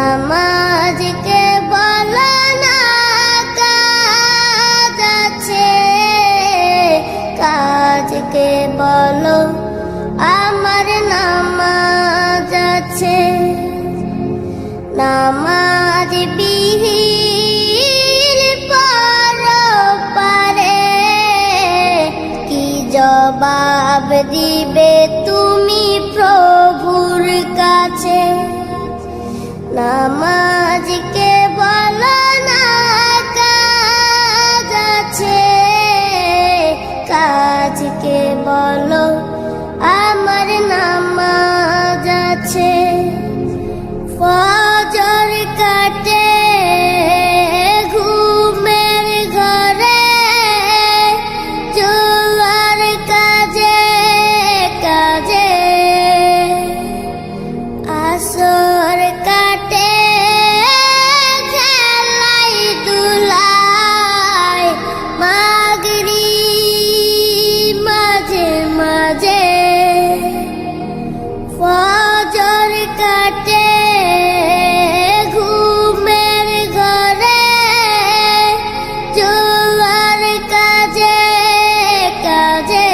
নামাজকে বলো না কাজ আছে, কাজকে বলো আমার নামাজ আছে। নামাজ বিহীন পরপারে কি জবাব দিবে তুমি প্রভুর কাছে? নামাজকে বলো না কাজ আছে, কাজকে বলো আমার নামাজ আছে। ফজর কাটে ঘুমের ঘরে, জোয়ার কাজে কাজে, আসর কাটে খেলাই দুলাই, মাগরিব মাঝে মাঝে। ফজর কাটে ঘুমের ঘরে, জোয়ার কাজে কাজে,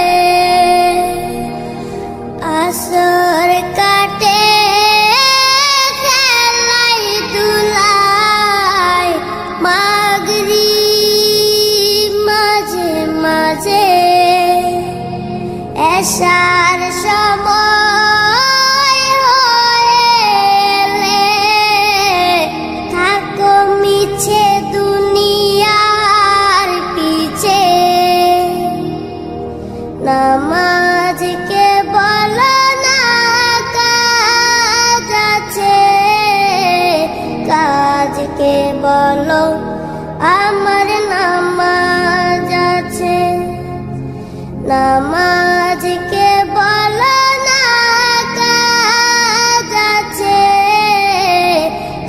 আসর কাটে খেলাই দুলাই, মাগরিব মাঝে মাঝে। এশার সময় হলে থাকো মিছে দুনিয়ার পিছে। নামাজকে বলো না কাজ আছে, কাজকে বলো আমার নামাজ আছে। নামাজকে বলো না কাজ আছে,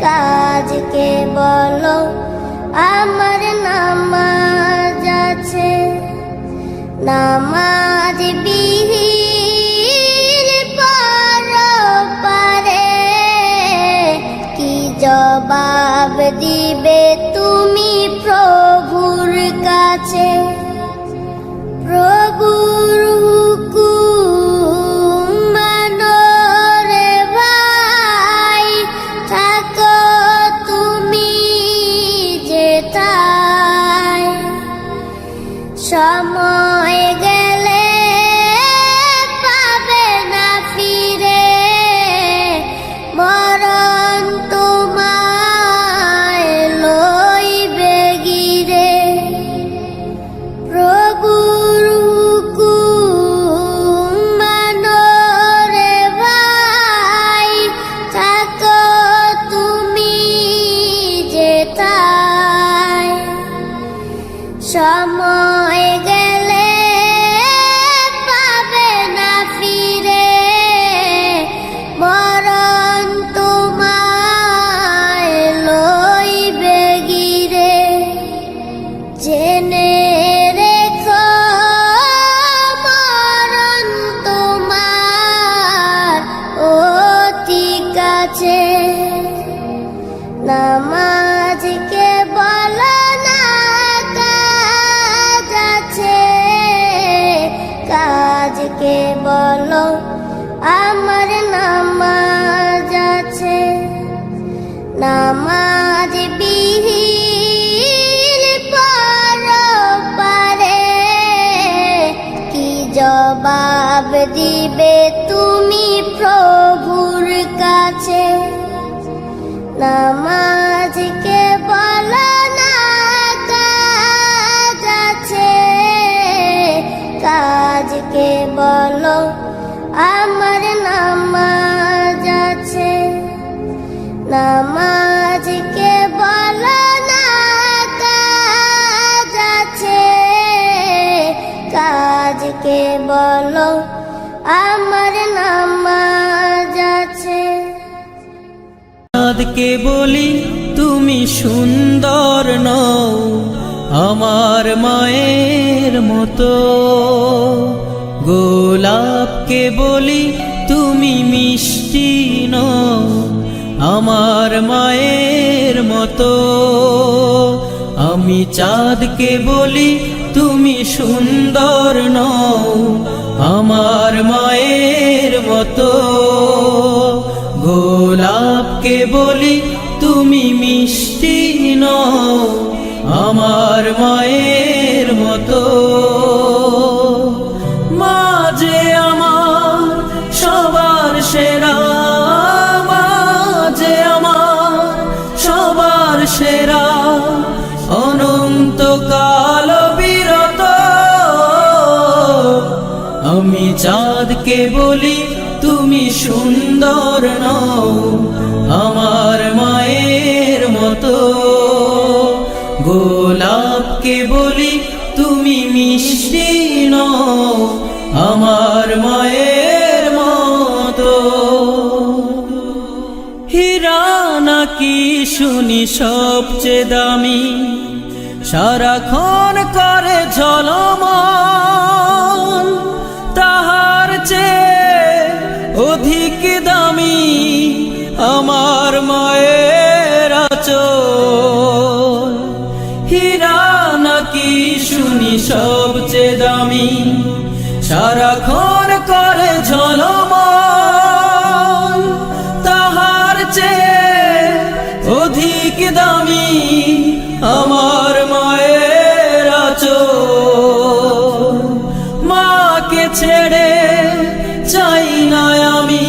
কাজকে বলো আমার নামাজ আছে। নামাজ বিহীন পরপারে কি জবাব দিবে তুমি প্রভুর কাছে? প্রভুর হুকুম মানো রে ভাই, থাকো তুমি যেথায়। সময় গেলে পাবে না ফিরে, মরণ তোমায় লইবে গিরে। প্রভুর হুকুম মানো রে ভাই, থাকো তুমি যেথায়। সময় গেলে পাবে না ফিরে, মরণ তোমায় লইবে গিরে। জেনে রেখো মরণ তোমার অতি কাছে। নামাজকে বলো না কাজ আছে, কাজকে বলো আমার নামাজ আছে। নামাজ বিহীন পরপারে কি জবাব দিবে তুমি প্রভুর কাছে? নামাজকে বলো না কাজ আছে, কাজকে বলো আমার নামাজ আছে। নামাজকে বলো না কাজ আছে, কাজকে বলো আমার নামাজ আছে। চাঁদকে বলি তুমি সুন্দর নও আমার মায়ের মতো, গোলাপকে বলি তুমি মিষ্টি নও আমার মায়ের মতো। আমি চাঁদকে বলি তুমি সুন্দর নও, আমার মায়ের মতো। গোলাপকে বলি তুমি মিষ্টি নও, আমার মায়ের মতো। মা যে আমার সবার সেরা, মা যে আমার সবার সেরা, অনন্তকাল বিরত। আমি চাঁদকে বলি তুমি সুন্দর নও, আমার মায়ের মতো। গোলাপকে বলি তুমি মিষ্টি নও, আমার মায়ের মতো। হীরা নাকি শুনি সবচেয়ে দামি, সারাক্ষণ করে ঝলমল, তাহার চেয়ে অধিক দামি আমার মায়ের আঁচল। হীরা নাকি শুনি সবচেয়ে দামি, সারাক্ষণ করে ঝলমল, তাহার চেয়ে অধিক দামি আমার মায়ের আঁচল। মাকে ছেড়ে চাই না আমি,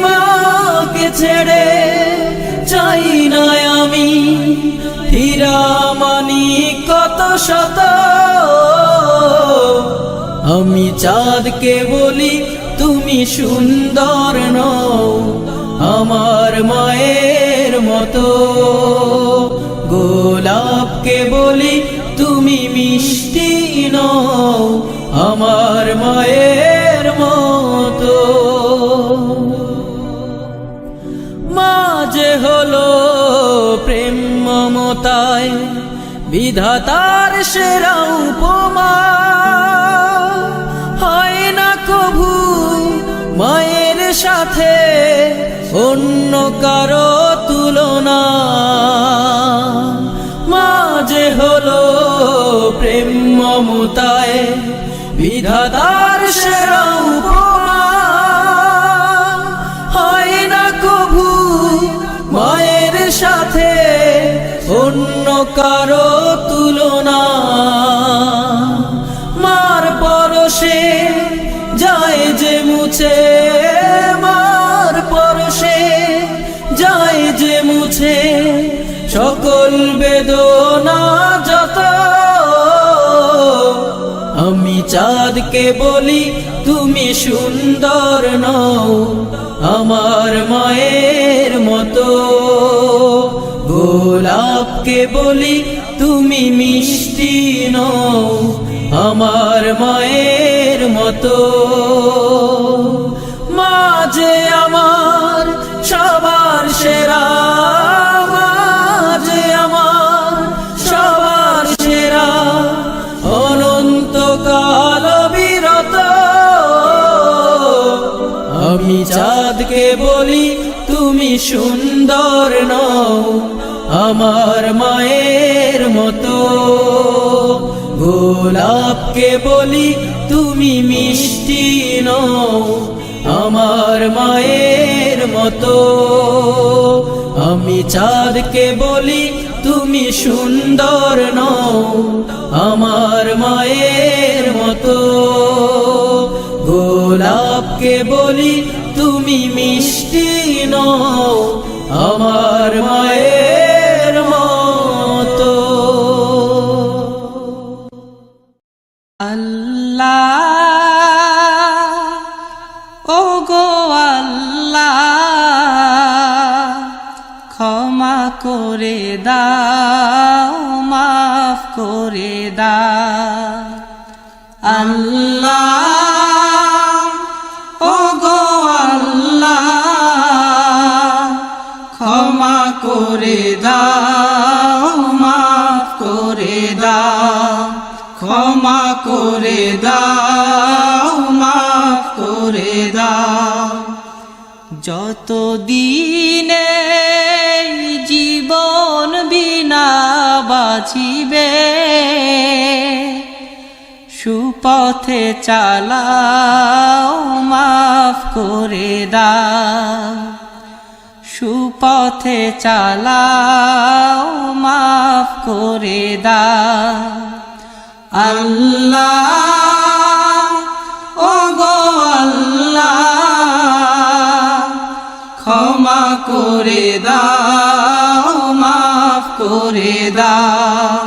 মাকে ছেড়ে চাই না আমি, হীরা মানিক কত শত। আমি চাঁদকে বলি তুমি সুন্দর নও, আমার মায়ের মতো। গোলাপকে বলি তুমি মিষ্টি নও, আমার মায়ের মতো। মা যে হলো প্রেম মমতায় বিধাতার সেরা উপমা, হয় না কভু মায়ের সাথে অন্য কারো তুলনা। মা যে হলো প্রেম মমতায় বিধাতার সেরা উপমা, হয় না কভু মায়ের সাথে অন্য কারো তুলনা। মার পরশে যায় যে মুছে, মার পরশে যায় যে মুছে সকল বেদনা যত। আমি চাঁদকে বলি তুমি সুন্দর নও, আমার মায়ের মতো। গোলাপকে বলি তুমি মিষ্টি নও, আমার মায়ের মতো। মা যে আমার সবার সেরা, মা যে আমার সবার সেরা, অনন্তকাল বিরত। আমি চাঁদকে বলি তুমি সুন্দর নও, আমার মায়ের মতো। গোলাপকে বলি তুমি মিষ্টি নও, আমার মায়ের মতো। আমি চাঁদকে বলি তুমি সুন্দর নও, আমার মায়ের মতো। গোলাপকে বলি তুমি মিষ্টি নও, আমার মায়ের মতো। আল্লাহ ও গো আল্লাহ, ক্ষমা করে দাও, মাফ করে দাও। আল্লাহ ও গো আল্লাহ, ক্ষমা করে দাও, মাফ করে দাও। ক্ষমা করে দাও, মাফ করে দাও। যত দিনে সুপথে চালাও মাফ করে দাও সুপথে চালাও মাফ করে দাও আল্লাহ ও গো আল্লাহ ক্ষমা করে দাও মাফ করে দাও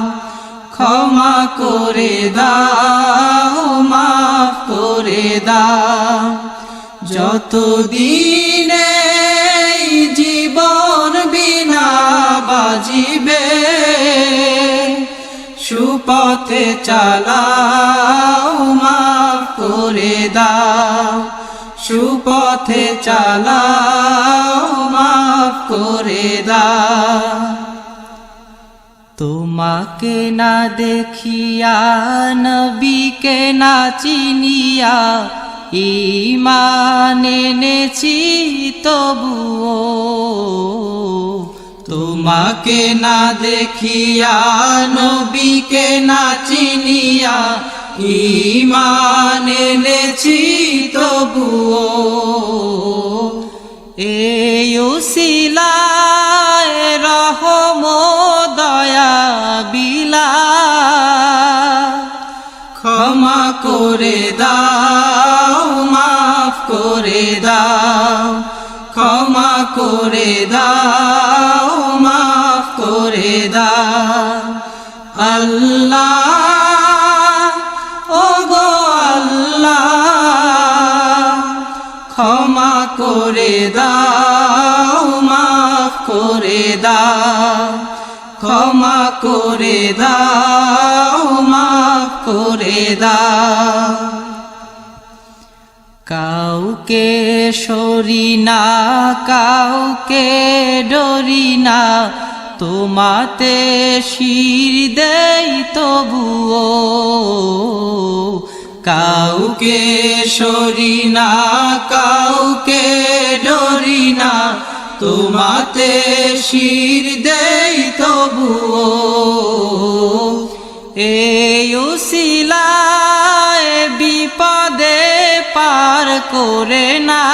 ক্ষমা করে দাও মাফ করে দাও যতদিনে জীবন বিনা বাজিবে সুপথে চালাও মাফ করে দাও সুপথে চালাও মাফ করে দাও তোমাকে না দেখিয়া নবীকে না চিনিয়া ঈমান এনেছি তবুও তোমাকে না দেখিয়া নবীকে না চিনিয়া ঈমান এনেছি তবুও এই উসিলায় রহম দয়া বিলা ক্ষমা করে দাও মাফ করে দাও ক্ষমা করে দাও মাফ করে দাও আল্লাহ ও গো আল্লাহ ক্ষমা করে দাও মাফ করে দাও ক্ষমা করে দাও মাফ করে দাও কাউকে সরি না কাউকে ডরি না তোমাতে শির দেই তবুও কাউকে সরি না কাউকে ডরি না তোমাতে শির দেই তবুও এই উসিলায় বিপদে পার করে না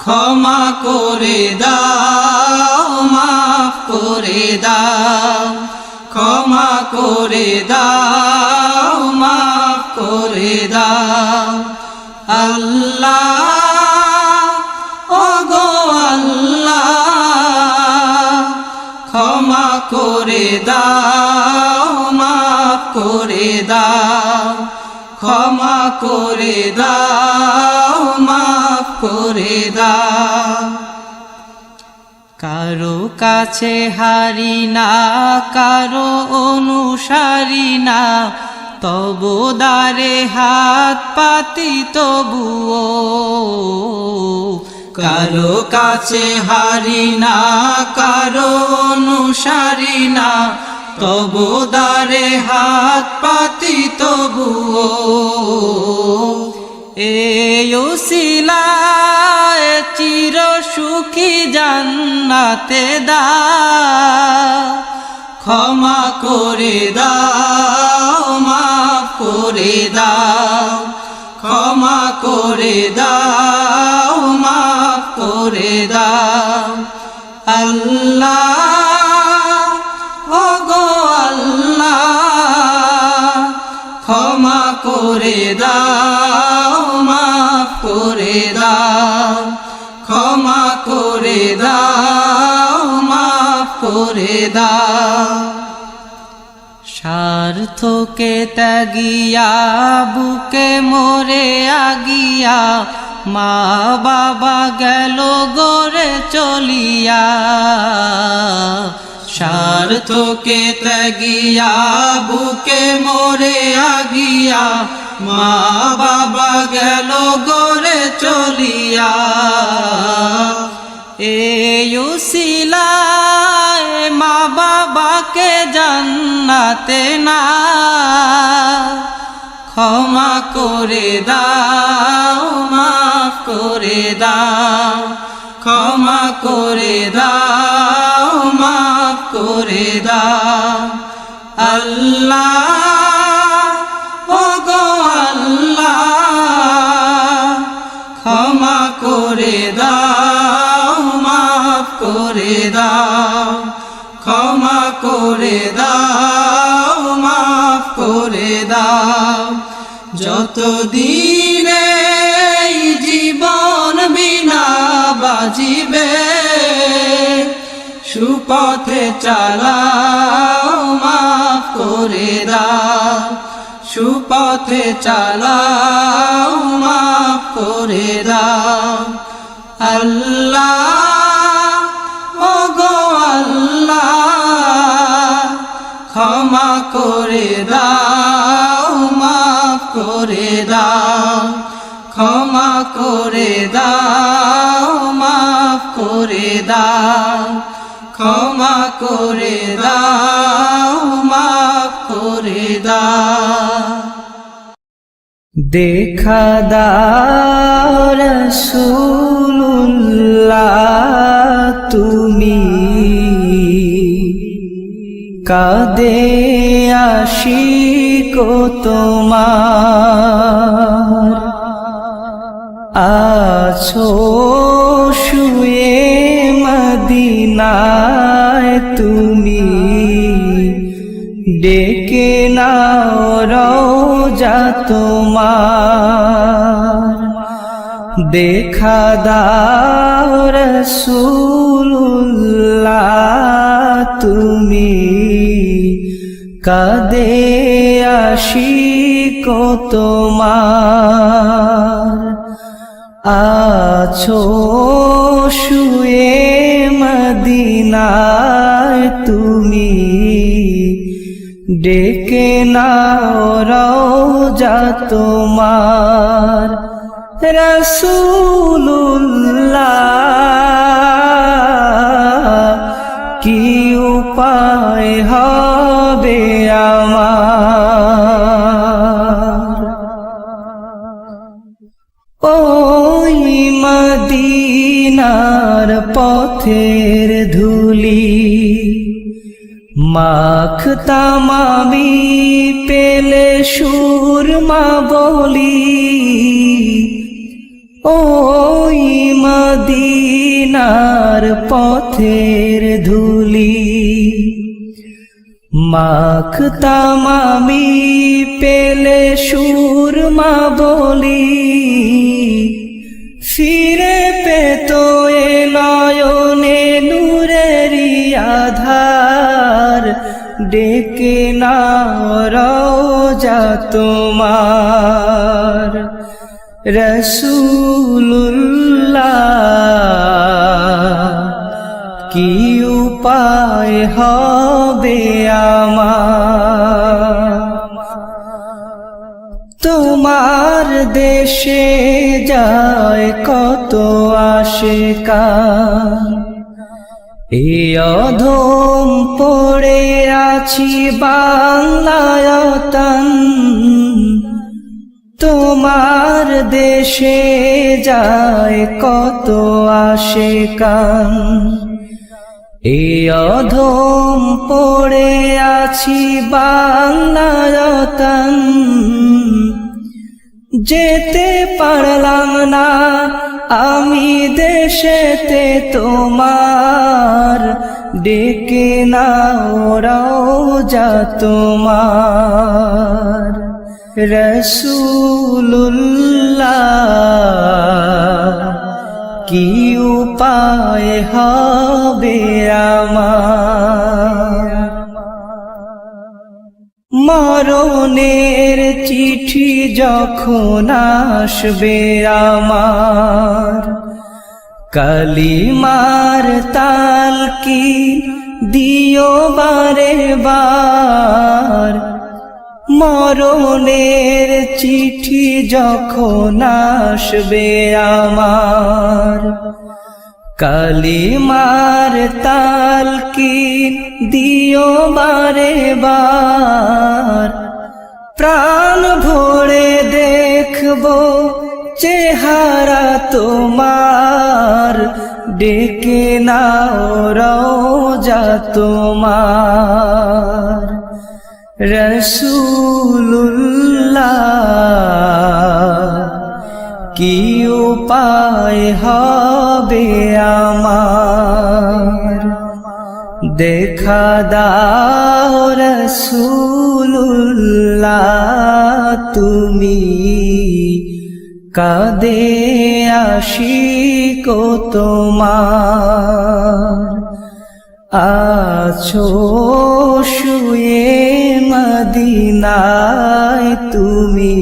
ক্ষমা করে দাও মাফ করে দাও ক্ষমা করে দাও মাফ করে দাও আল্লাহ ও গো আল্লাহ ক্ষমা করে দাও মাফ করে দাও ক্ষমা করে দাও মাফ করে দাও কারো কাছে হারি না কারো অনুসারী না তবু দারে হাত পাতি তবুও কারো কাছে হারি না কারো অনুসারী না তবু দারে হাত পাতি তবুও এই উসিলায় চির সুখী জান্নাতে দাও ক্ষমা করে দাও মাফ করে দাও ক্ষমা করে দাও মাফ করে দাও আল্লাহ ও গো আল্লাহ ক্ষমা করে দাও মাফ করে দাও ক্ষমা করে দাও মাফ করে দাও স্বার্থকে ত্যাগিয়া বুকে মরে আগিয়া মা বাবা গেল গড়ে চলিয়া স্বার্থকে ত্যাগিয়া বুকে মরে আগিয়া মা বাবা গেল গড়ে চলিয়া এই উসিলায় মা বাবাকে জান্নাতে না ক্ষমা করে দাও মাফ করে দাও ক্ষমা করে দাও মাফ করে দাও আল্লাহ আল্লাহ ক্ষমা করে দাও মাফ করে দাও ক্ষমা করে দাও মাফ করে দাও যতদিন এই জীবন বিনা বাজিবে সুপথে চালাও মাফ করে দাও সুপথে চালাও মাফ করে দাও আল্লাহ ওগো আল্লাহ ক্ষমা করে দাও মাফ করে দাও ক্ষমা করে দাও মাফ করে দাও ক্ষমা করে দাও মাফ করে দাও দেখা দাও রাসূলুল্লাহ তুমি কাঁদে আশিক তোমার আছো শুয়ে মদিনায় তুমি ডেকে নাও রওজা তোমার দেখা দাও রাসূলুল্লাহ তুমি কাঁদে আশিক তোমার আছো শুয়ে মদিনায় তুমি ডেকে নাও রওজা তোমার রাসূলুল্লাহ কি উপায় হবে আমার ওই মদিনার পথের ধুলি মাখতাম আমি পেলে সুরমা বলি ওই মদিনার পথের ধুলি মাখতাম আমি পেলে সুরমা বলি ফিরে পেত এ নয়নে নূরেরি আধার ডেকে নাও রওজা তোমার রাসূলুল্লাহ কি উপায় হবে আমার তোমার দেশে যায় কত আশিকান এই অধম পড়ে আছি বাংলায়তন তোমার দেশে যায় কত আশিকান এই অধম পড়ে আছি বাংলায়তন যেতে পারলাম না আমি দেশেতে তোমার ডেকে নাও রওজা তোমার রাসূলুল্লাহ কি উপায় হবে আমার মরণের চিঠি যখন আসবে আমার কালিমার তালকিন দিও বারে বার মরণের চিঠি যখন আসবে আমার কালিমার তালকিন দিও বারে বার প্রাণ ভরে দেখবো চেহারা তোমার ডেকে নাও রওজা তোমার রসুল্লাহ কি উপায় হবে আমার, দেখা দাও রসুল্লাহ তুমি, কাঁদে আশিক তোমার। আছো শুয়ে মদিনায় তুমি,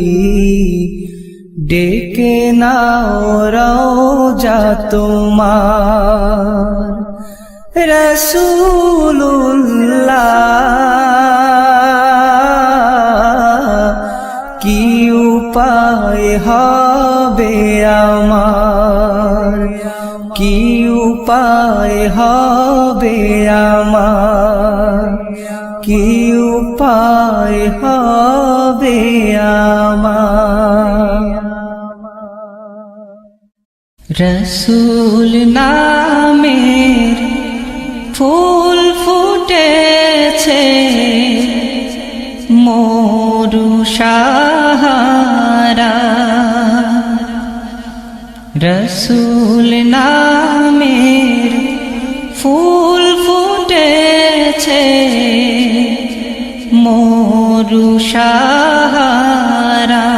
ডেকে নাও রওজা তোমার। রাসূলুল্লাহ কি উপায় হবে আমার, কি উপায় হবে আমার, কি উপায় হবে আমার। রসূল নামের ফুল ফুটেছে মরু সাহারা, রসূল নামের ফুল ফুটেছে মরু সাহারা,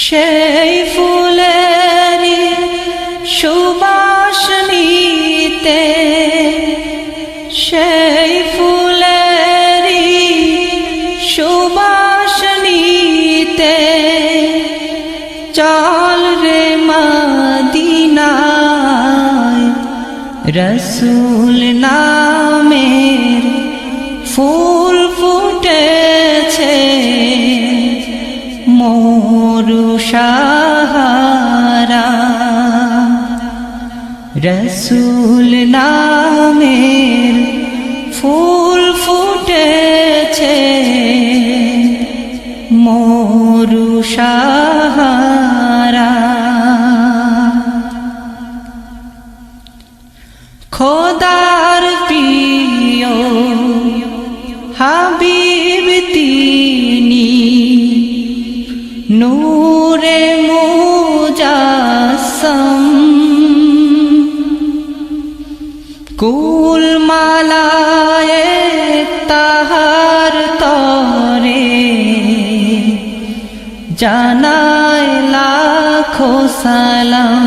সেই ফুলেরই সুবাস নিতে, সেই ফুলেরই সুবাস নিতে, চল রে মদিনায়। রসূল নামের ফুল ফুটেছে মরু সাহারা, রসূল নামের ফুল ফুটেছে মরু সাহারা। খোদার প্রিয় হাবিব তিনি, নূরে মুজাসসম, কুল মালায়ে তাহার তরে, জানায় লাখো সালাম।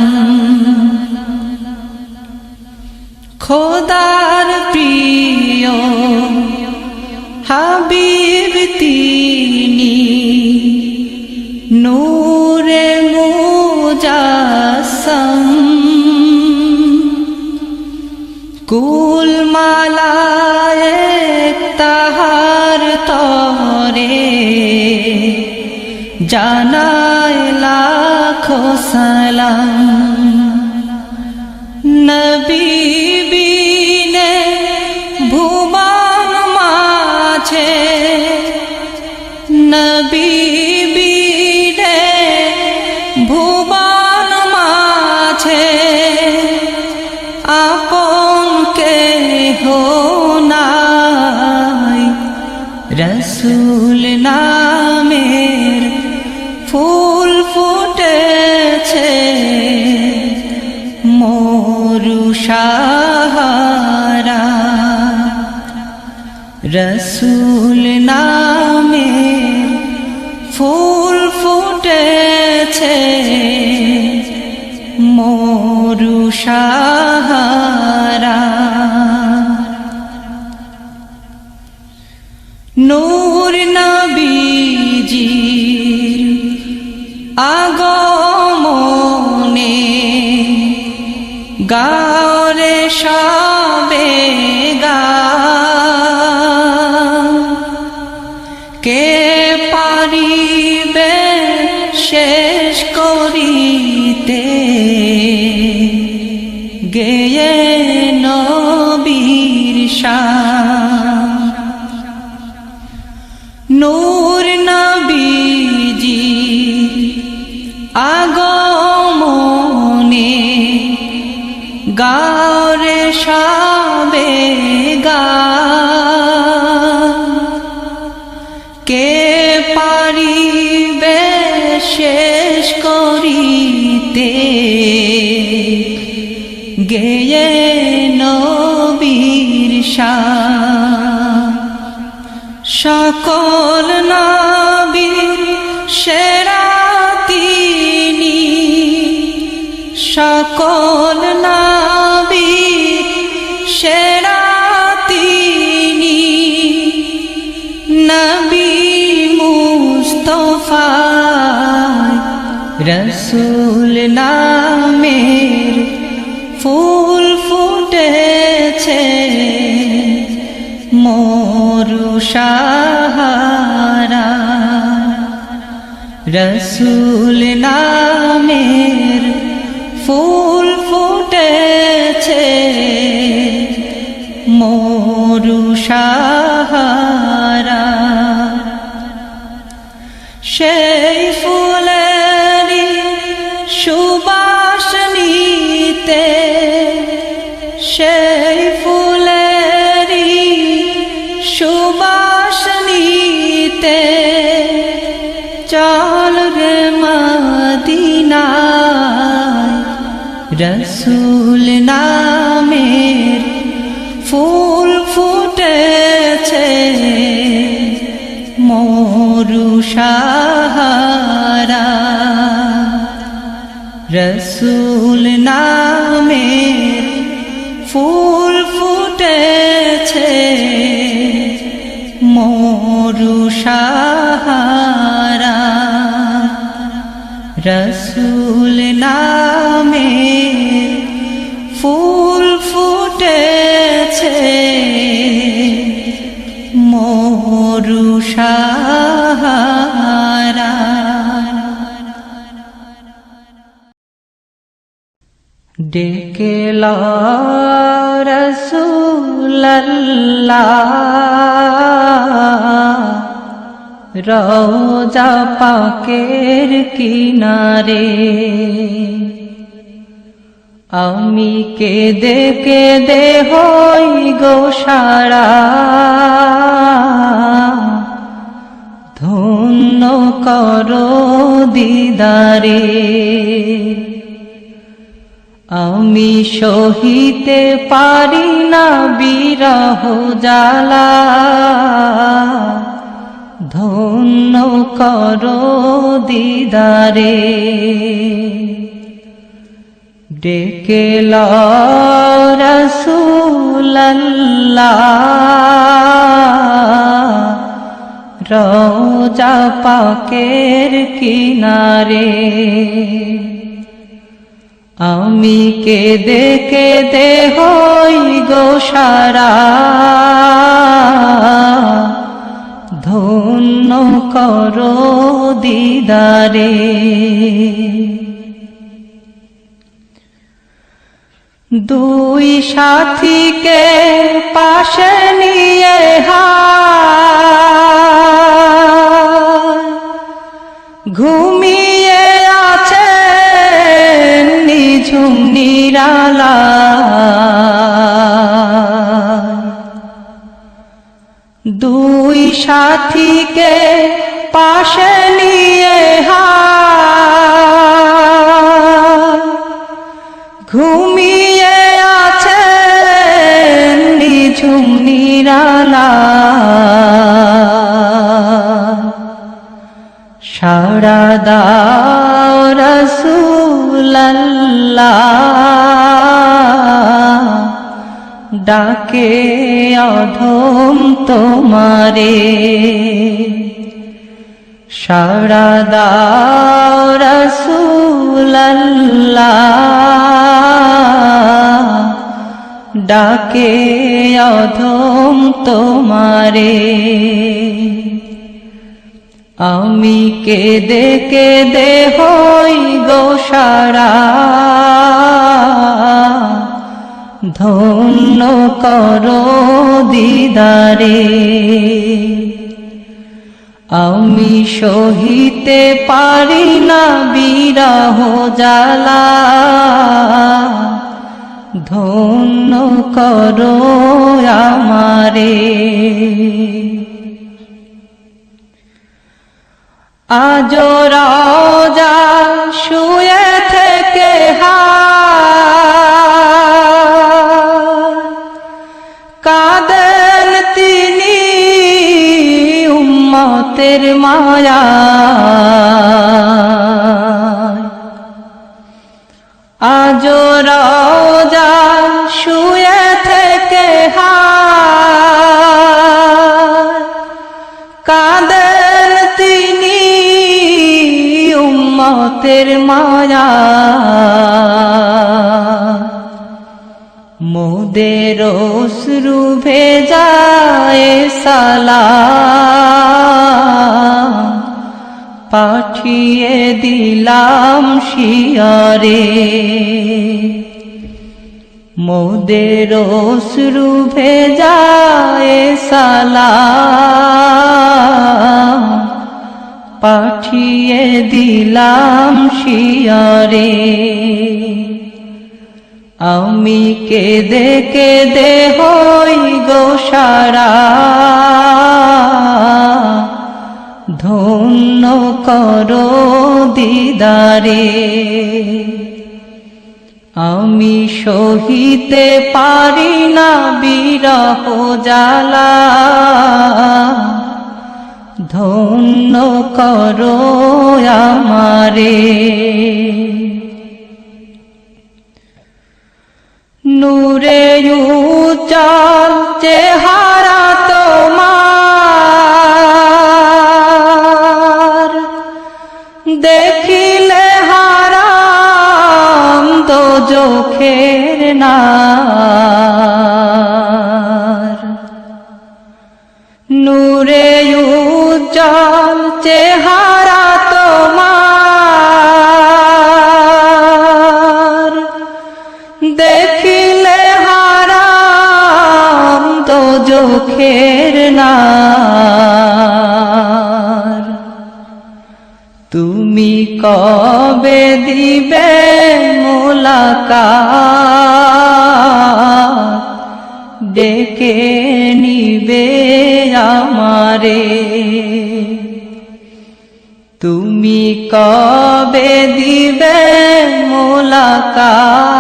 খোদার প্রিয় হাবিব তিনি, নূরে মুজাসসম, কুল মালায়ে তাহার তরে, জানায় লাখো সালাম। নবী বিনে ভুবন মাঝে, নবী বিনে ভুবন মাঝে, আপন কেহ নাই। রসূল নামের ফুল ফুটেছে মরু সাহারা, রসূল নামের ফুল ফুটেছে মরু সাহারা। নূর নবীজির আগমনে, গাওরে সবে গা, কে পারিবে শেষ করিতে, গেয়ে নবীর শান। নূর নবীজি আগমনে, গাওরে সবে গা, গেয়ে নবীর শান সকল নবীর সেরা তিনি সকল নবীর সেরা তিনি নবী মুস্তাফা রসূল নামের ফুল ফুটেছে মরু সাহারা রসূল নামের ফুল ফুটেছে মরু সাহারা সেই ফুলেরই সুবাস নিতে সেই ফুলেরই সুবাস নিতে চল রে মদিনায় রসূল নামের ফুল ফুটেছে মরু সাহারা রসূল নামের ফুল ফুটেছে মরু সাহারা রসূল নামের ফুল ফুটেছে মরু সাহারা ডেকে লা রাসূলাল্লাহ রওজা পাকের কিনারে আমি কেঁদে কেঁদে হই গো সারা ধন্য করো দিদারে আমি সহিতে পারি না বিরহ জ্বালা ধন্য করো দিদারে ডেকে লা রাসূলাল্লাহ রওজা পাকের কিনারে আমি কেঁদে কেঁদে হই গো সারা ধন্য করো দিদারে দুই সাথীকে পাশে নিয়ে ঘুমিয়ে আছে নিঝুম নিরালা দুই সাথীকে পাশে নিয়ে ঘুমিয়ে আছে নিঝুম নিরালা সাড়া দাও রাসূলাল্লাহ ডাকে অধম তোমারে সাড়া দাও রাসূলাল্লাহ ডাকে অধম তোমারে আমি কেঁদে কেঁদে হই গো সারা ধন্য করো দিদারে আমি সহিতে পারি না বিরহ জ্বালা ধন্য করো আমারে আজ রওজা শুয়ে থেকে উম্মতের মায়া আজ রওজা শুয়ে থেকে কাঁদেন তিনি উম্মতের মায়া মোদের অশ্রু ভেজায় সালাম পাঠিয়ে দিলাম শিয়রে মোদের অশ্রু ভেজায় সালাম পাঠিয়ে দিলাম শিয়রে আমি কেঁদে কেঁদে হই গো সারা ধন্য করো দিদারে আমি সহিতে পারি না বিরহ জ্বালা ধন্য করো আমারে নূরে উজ্জ্বল চেহারা তোমার দেখিলে হারাম দোজখের নার নূরে উজ্জ্বল চেহারা তোমার দেখিলে হারাম দোজখের নার তুমি কবে দিবে মুলাকাত ডেকে নিবে আমারে তুমি কবে দিবে মুলাকাত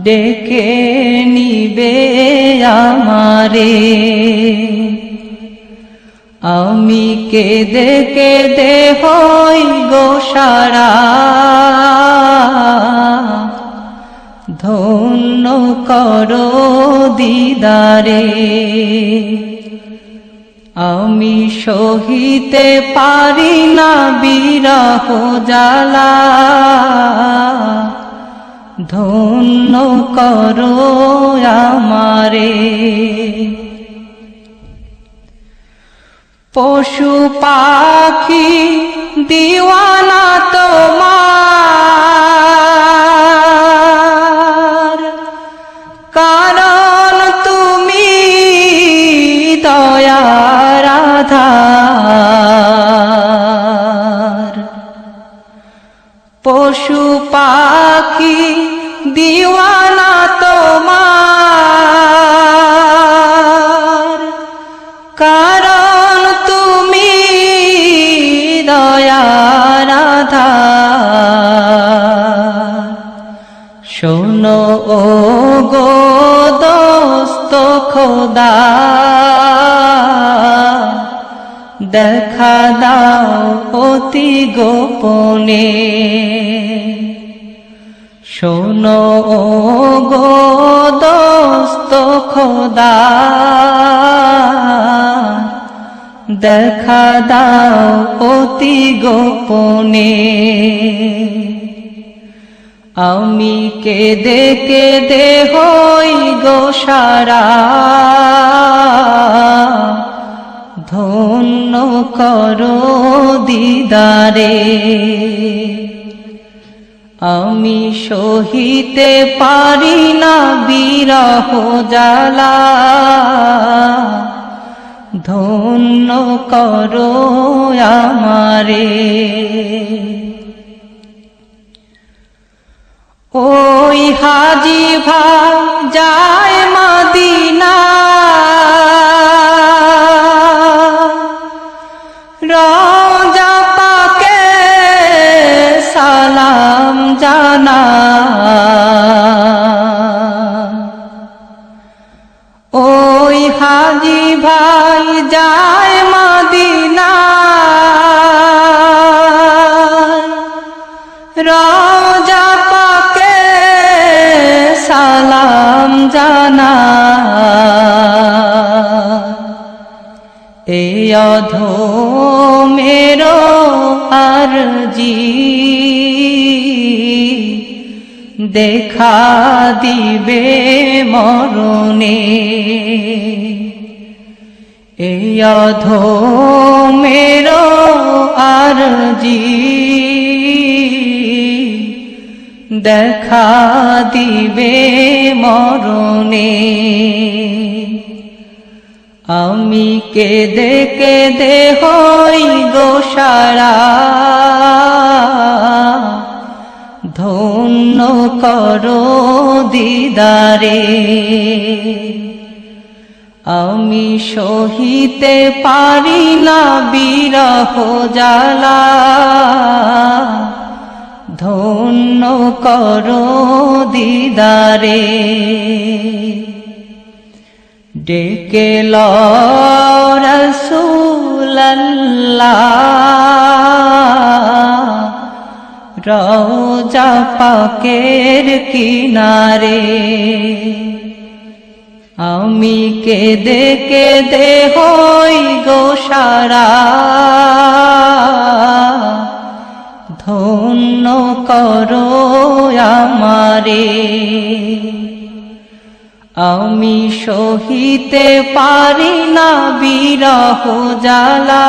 ডেকে নিবে আমারে আমি কেঁদে কেঁদে হই গো সারা ধন্য করো দিদারে আমি সহিতে পারি না বিরহ জ্বালা ধন্য করো আমারে পশু পাখি দিওয়ানা তোমার কারণ তুমি দয়ার আধার পশু পাখি দিওয়ানা তোমার কারণ তুমি দয়ার আধার শোনো ও গো দোস্ত খোদা দেখা দাও অতি গোপনে শোনো ও গো দোস্ত খোদা দেখা দাও অতি গোপনে আমি কেঁদে কেঁদে হই গো সারা ধন্য করো দিদারে আমি সহিতে পারি না বিরহ জ্বালা ধন্য করো আমারে ওই হাজি ভাই যায় মদিনা রওজা পাকে সালাম জানা ওই হাজি ভাই জানা এই অধমেরো আরজি দেখা দিবে মরণে এই অধমেরো আরজি দেখা দিবে মরণে আমি কেঁদে কেঁদে হই গোসারা ধন্য করো দিদারে আমি সহিতে পারি না বিরহ জ্বালা ধন্য করো দিদারে ডেকে লো রাসূলুল্লাহ রওজা পাকের কিনারে আমি কেঁদে কেঁদে হই গোসারা ধন্য করো আমারে আমি সহিতে পারি না বিরহ জ্বালা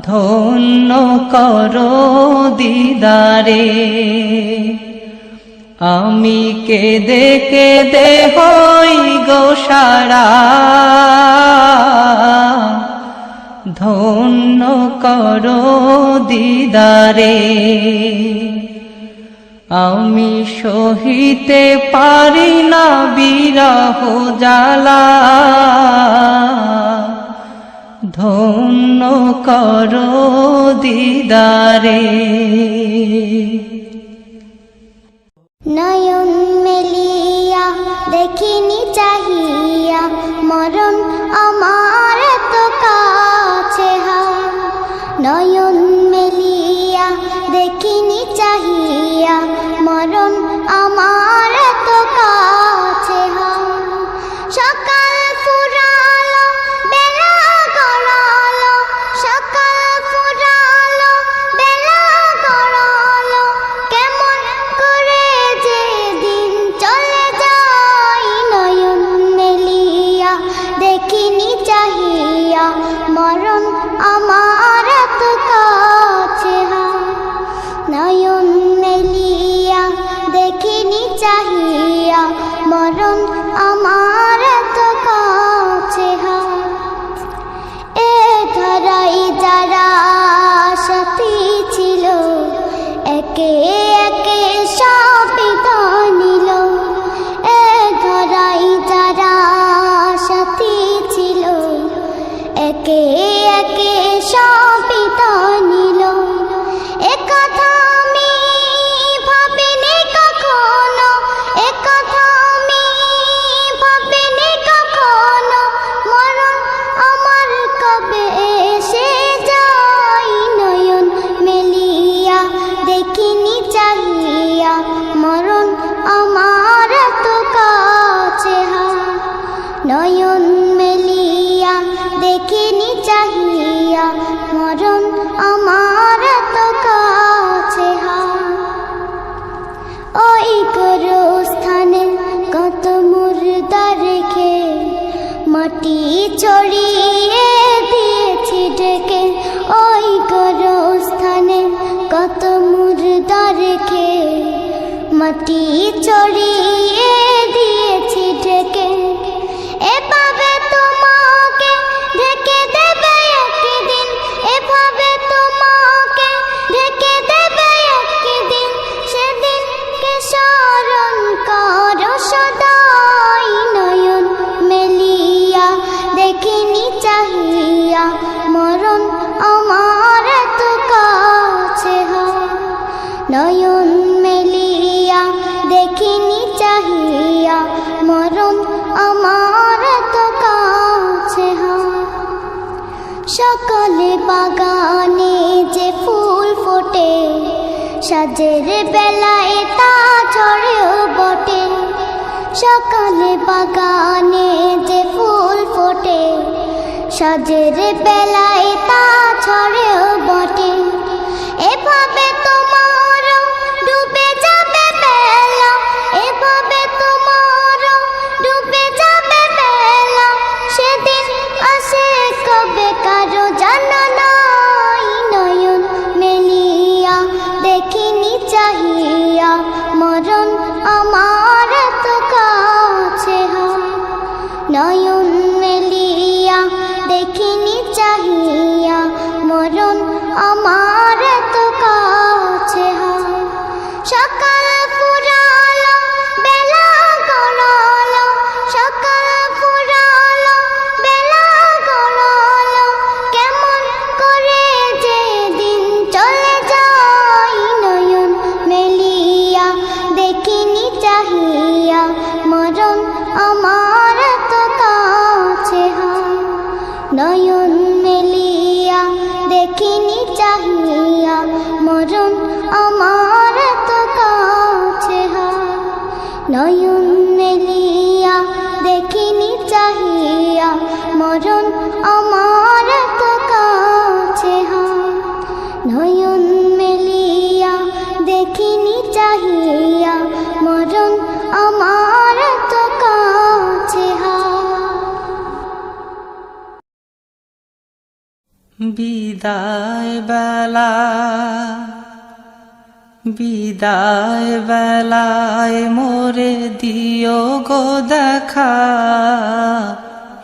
ধন্য করো দিদারে আমি কেঁদে কেঁদে হই গোসারা ধন্য করো দিদারে আমি সহিতে পারি না বিরহ জ্বালা ধন্য করো দিদারে নয়ন মেলিয়া দেখিনি চাহিয়া মরণ আমার তো কাছে হায় নয়ন মেলিয়া দেখিনি চাহিয়া মরণ আমার তো কাছে হায় সকাল ফুরালো বেলা গড়ালো সকাল ফুরালো বেলা গড়ালো কেমন করে যে দিন চলে যায় নয়ন মেলিয়া দেখিনি চাহিয়া মরণ আমার তো কাছে হায় নয়ন মেলিয়া দেখিনি চাহিয়া মরণ আমার তো কাছে হায় এ ধরাই যারা সাথী ছিল একে একে সব বিদায় নিল এ ধরাই যারা সাথী ছিল একে একে সব বিদায় নিল এ কথা আমি ভাবিনি কখনো এ কথা আমি ভাবিনি কখনো মরণ আমার কবে এসে যায় নয়ন মেলিয়া দেখিনি চাহিয়া মরণ আমার তো কাছে হায় নয়ন মেলিয়া দেখিনি চাহিয়া মরণ আমার তো কাছে হায় ওই গোরস্থানে কত মুর্দা রেখে মাটি ছড়িয়ে দিয়েছি ডেকে ওই গোরস্থানে কত মুর্দা রেখে মাটি ছড়িয়ে দিয়েছি ডেকে এভাবে তোমাকে ঢেকে দেবে একদিন এভাবে তোমাকে ঢেকে দেবে একদিন সেদিনকে স্মরণ করো সদাই নয়ন মেলিয়া দেখিনি চাহিয়া মরণ আমার তো কাছে হায় নয়ন মেলিয়া দেখিনি চাহিয়া মরণ আমার তো কাছে হায় সকালে বাগানে যে ফুল ফোটে সাজের বেলায় তা ঝরেও বটে সকালে বাগানে যে ফুল ফোটে, সাজের বেলায় তা ছড়েও বটে। এভাবে তোমার ডুবে যাবে বেলা, এভাবে তোমার ডুবে যাবে বেলা, সেদিন আসে কবে কারো জানা নাই। নয়ন মেলিয়া দেখিনি চাহিয়া, মরণ আমার এত কাছে হয়। নয়ন মেলিয়া দেখিনি চাহিয়া, মরণ আমার এত কাছে হয়। সকাল ফুরালো বেলা গড়ালো, সকাল ফুরালো বেলা গড়ালো, কেমন করে যে দিন চলে যায়। নয়ন মেলিয়া দেখিনি চাহিয়া, মরণ আমার এত কাছে হয়। নয়ন মেলিয়া দেখিনি চাহিয়া, মরণ আমার এত কাছে হয়। নয়ন মেলিয়া দেখিনি চাহিয়া, মরণ আমার এত কাছে হয়। নয়ন মেলিয়া দেখিনি চাহিয়া, মরণ আমার এত কাছে হয়। বিদায় বেলা, বিদায় বেলায় মোরে দিও গো দেখা,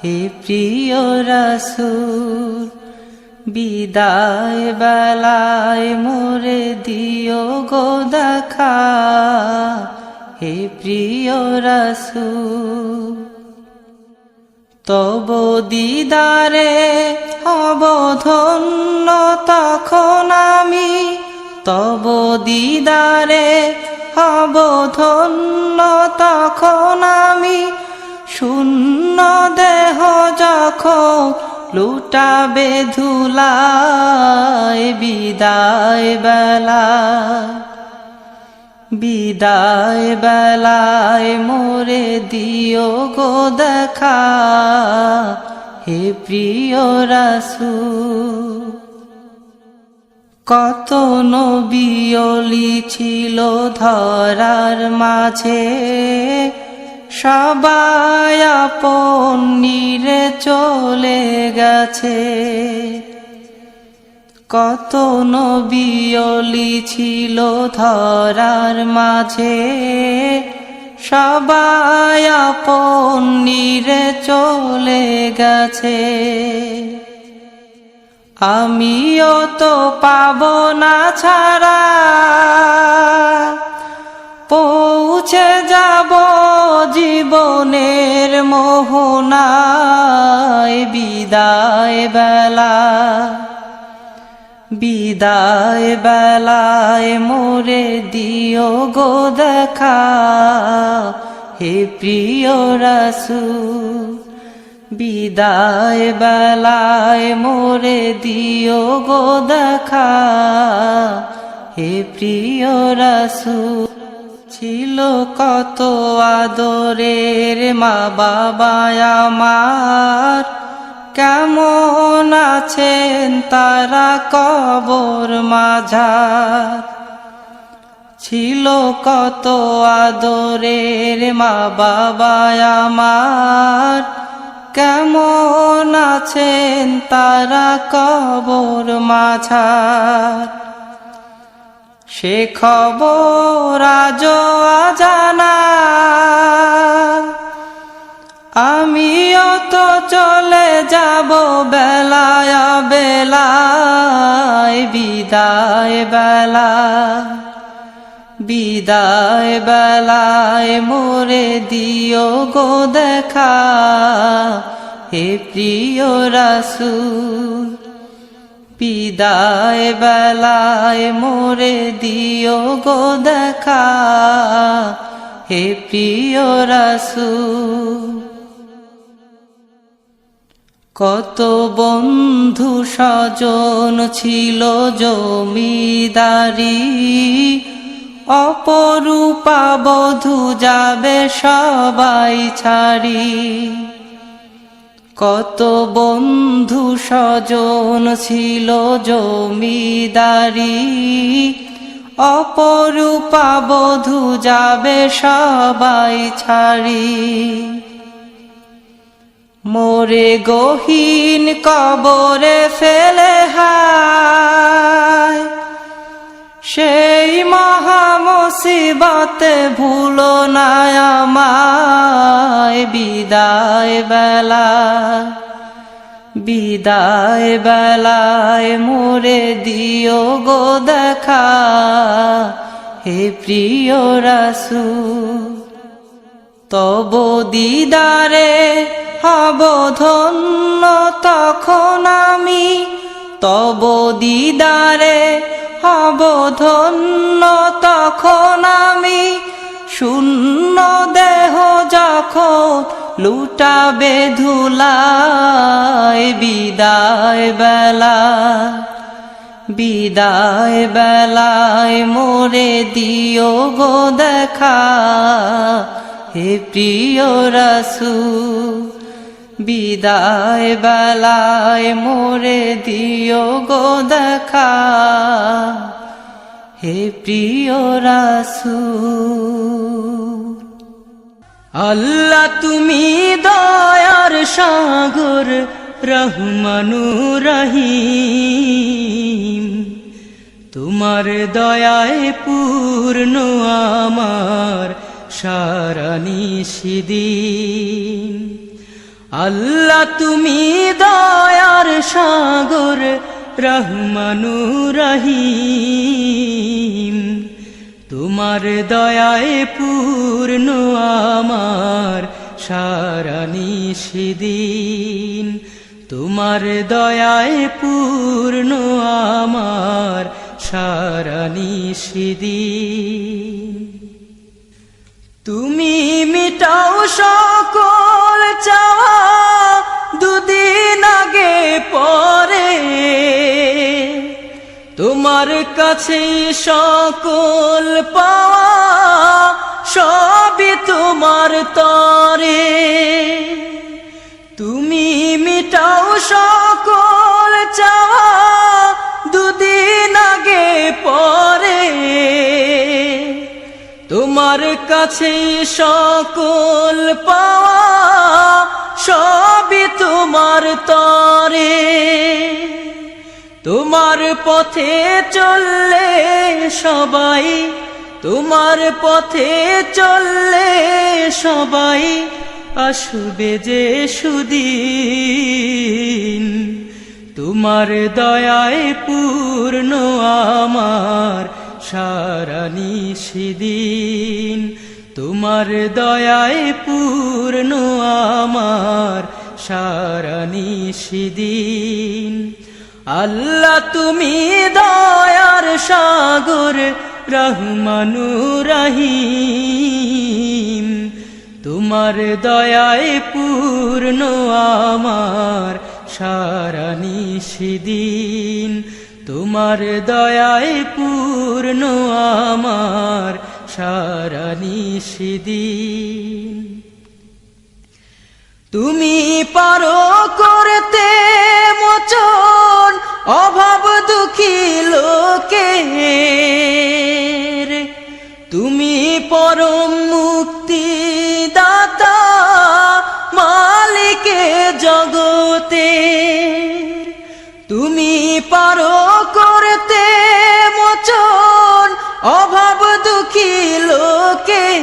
হে প্রিয় রাসূল। বিদায় বেলায় মোরে দিও গো দেখা, হে প্রিয় রাসূল। তব দিদারে হব ধন্য তখন আমি, তব দিদারে হব ধন্য তখন আমি। শূন্য দেহ যখন লুটাবে ধুলায়, বিদায় বেলা, বিদায় বেলায় মোরে দিও গো দেখা, হে প্রিয় রাসূল। কত নবী ওলি ছিল ধরার মাঝে, সবাই আপন নিরে চলে গেছে। কত নবী ওলি ছিল ধরার মাঝে, সবাই আপন নিরে চলে গেছে। আমিও তো পাবো না ছাড়া, পৌঁছে যাব জীবনের মোহনায়। বিদায় বেলা, বিদায় বেলায় মোরে দিও গো দেখা, হে প্রিয় রাসূল। বিদায় বেলায় মোরে দিও গো দেখা, হে প্রিয় রাসূল। ছিল কত আদরের মা বাবা আমার, কেমন আছেন তারা কবর মাঝার। ছিল কত আদরের মা বাবা আমার, কেমন আছেন তারা কবর মাঝার। সে খবর আজও অজানা, আমিও তো চলে যাব বেলায় বেলায়। বিদায় বেলা, বিদায় বেলায় মোরে দিও গো দেখা, হে প্রিয় রাসূল। বিদায় বেলায় মোরে দিও গো দেখা, হে প্রিয় রাসূল। কত বন্ধু স্বজন ছিল জমিদারি, অপরূপা বধূ যাবে সবাই ছাড়ি। কত বন্ধু স্বজন ছিল জমিদারি, অপরূপা বধূ যাবে সবাই ছাড়ি। মোরে গহীন কবরে ফেলে হায়, সেই মহা মুসিবতে ভুলো না আমায়। বিদায় বেলায়, বিদায় বেলায় মোরে দিও গো দেখা, হে প্রিয় রাসূল। তব দিদারে হব ধন্য তখন আমি, তব দিদারে হব ধন্য তখন আমি। শূন্য দেহ যখন লুটাবে ধুলায়, বিদায় বেলায়, বিদায় বেলায় মোরে দিও গো দেখা, হে প্রিয় রাসূল। বিদায় বেলায় মোরে দিও গো দেখা, হে প্রিয় রাসূল। আল্লাহ তুমি দয়ার সাগর, রহমানুর রহিম। তোমার দয়ায় পূর্ণ আমার সারা নিশিদিন। আল্লাহ তুমি দয়ার সাগর, রহমানুর রহিম। তোমার দয়ায় পূর্ণ আমার সারা নিশিদিন। তোমার দয়ায় পূর্ণ আমার সারা নিশিদিন। তুমি মিটাও সকল চাওয়া, দুদিন আগে পরে তোমার কাছে সকল পাওয়া, সবই তোমার তরে। তুমি মিটাও সকল চাওয়া, দুদিন আগে পরে তোমার কাছে সকল পাওয়া, সবই তোমার তরে। তোমার পথে চললে সবাই, তোমার পথে চললে সবাই আসবে যে সুদিন। তোমার দয়ায় পূর্ণ আমার সারা নিশিদিন। তোমার দয়ায় পূর্ণ আমার সারা নিশিদিন। আল্লাহ তুমি দয়ার সাগর, রহমানুর রহিম। তোমার দয়ায় পূর্ণ আমার সারা নিশিদিন। তোমার দয়ায় পূর্ণ আমার সারা নিশিদিন। তুমি পারো করতে মোচন অভাব দুঃখী লোকের। তুমি পরম মুক্তি দাতা, মালিকে জগতের। তুমি পারো করতে মোচন অভাব দুঃখী লোকের।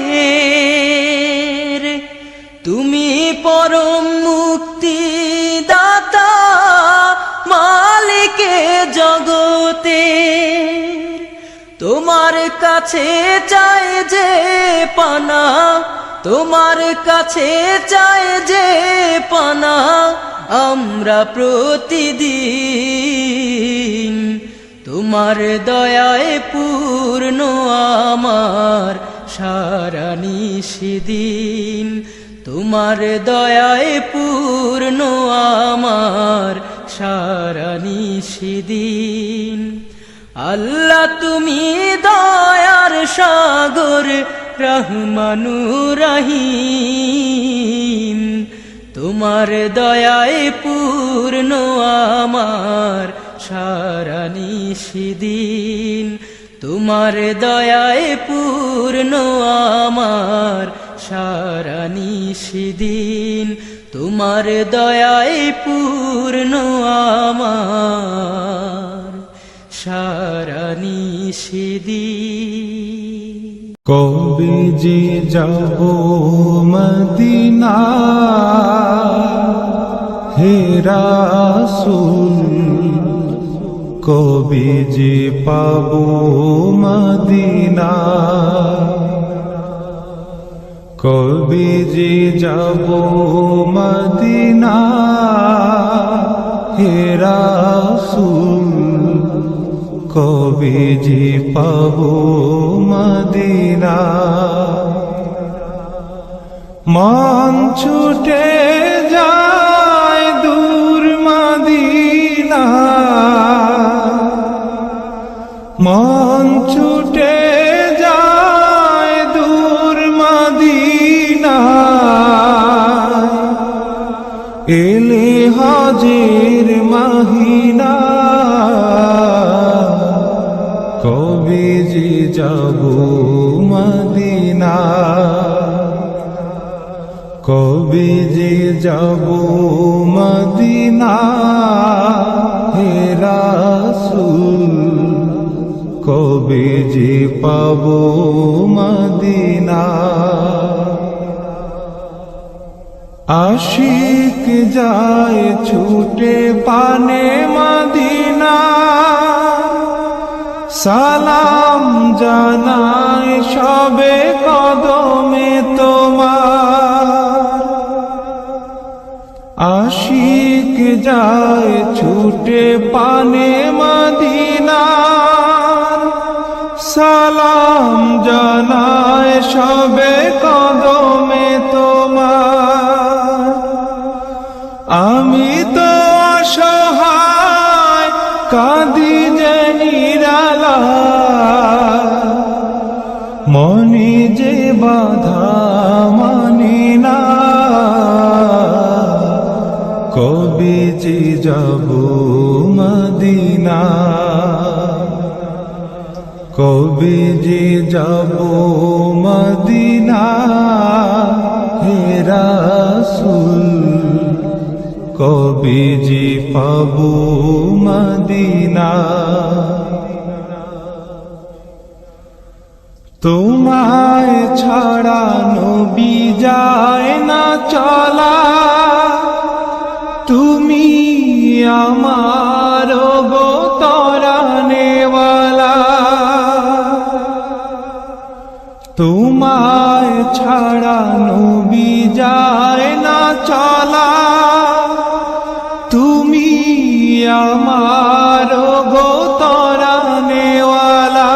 তুমি পরম মুক্তি দাতা, মালিকে জগতের। তোমার কাছে চাই যে পানা, তোমার কাছে চাই যে পানা আমরা প্রতিদিন। তোমার দয়ায় পূর্ণ আমার সারা নিশিদিন। তোমার দয়ায় পূর্ণ আমার সারা নিশিদিন। আল্লাহ তুমি দয়ার সাগর রহমানুর রহিম তোমার দয়ায় পূর্ণ আমার সারা নিশিদিন তোমার দয়ায় পূর্ণ আমার সারা নিশিদিন তোমার দয়ায় পূর্ণ আমার সারা নিশিদিন কবে যে যাব মদিনা হে রাসূল কবে যে পাব মদিনা কবে যে যাব মদিনা হে রাসূল কবে যে পাব মদিনা মন ছুটে যায় দূর মদিনা মন ছুটে যায় দূর মদিনা এলে হজের মহিনা কবে যে যাব মদিনা কবে যে যাব মদিনা হে রাসূল কবে যে পাব মদিনা আশিক যায় ছুটে পানে মদিনা সালাম জানায় সবে কদমে তোমার আশিক যায় ছুটে পানে মদিনা সালাম জানায় সবে কদমে তোমার আমি তো অসহায় কাঁদি যে নিরালা মনে যে বাধা মানি না কবে যে যাব মদিনা কবে যে যাব মদিনা হে রাসূল কবে যে পাব মদিনা তোমায় ছাড়া নবী যায় না চলা তুমি আমার গো তরানেওয়ালা তোমায় ছাড়া নবী যায় না চলা তুমি আমার গো তরানেওয়ালা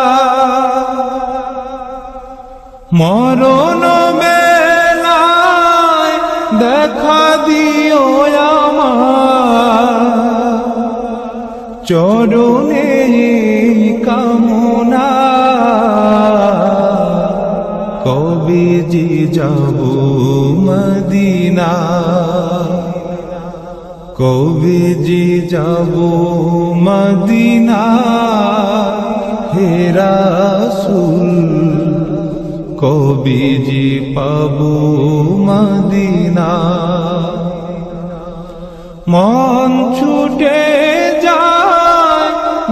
মরণ বেলায় দেখা দিও আমার চরণে কামনা কবে যে যাব মদিনা কবে যে যাব মদিনা হে রাসূল কবে যে পাব মদিনা মন ছুটে যায়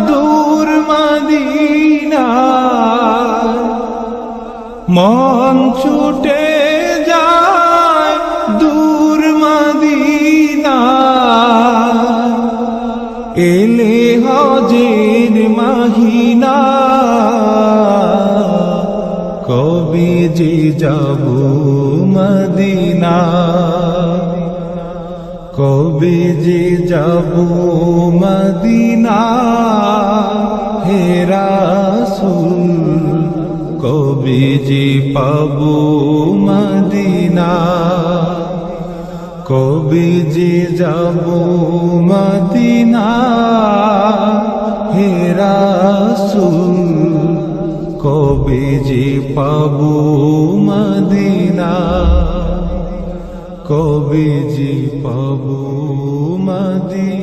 দূর মদিনা মন ছুটে যায় দূর মদিনা এলে হজের মহিনা কবে যে যাব মদিনা কবে যে যাব মদিনা হে রাসূল কবে যে পাব মদিনা কবে যে যাব মদিনা হে রাসূল কবে যে পাবো মদিনা, কবে যে পাবো মদিনা।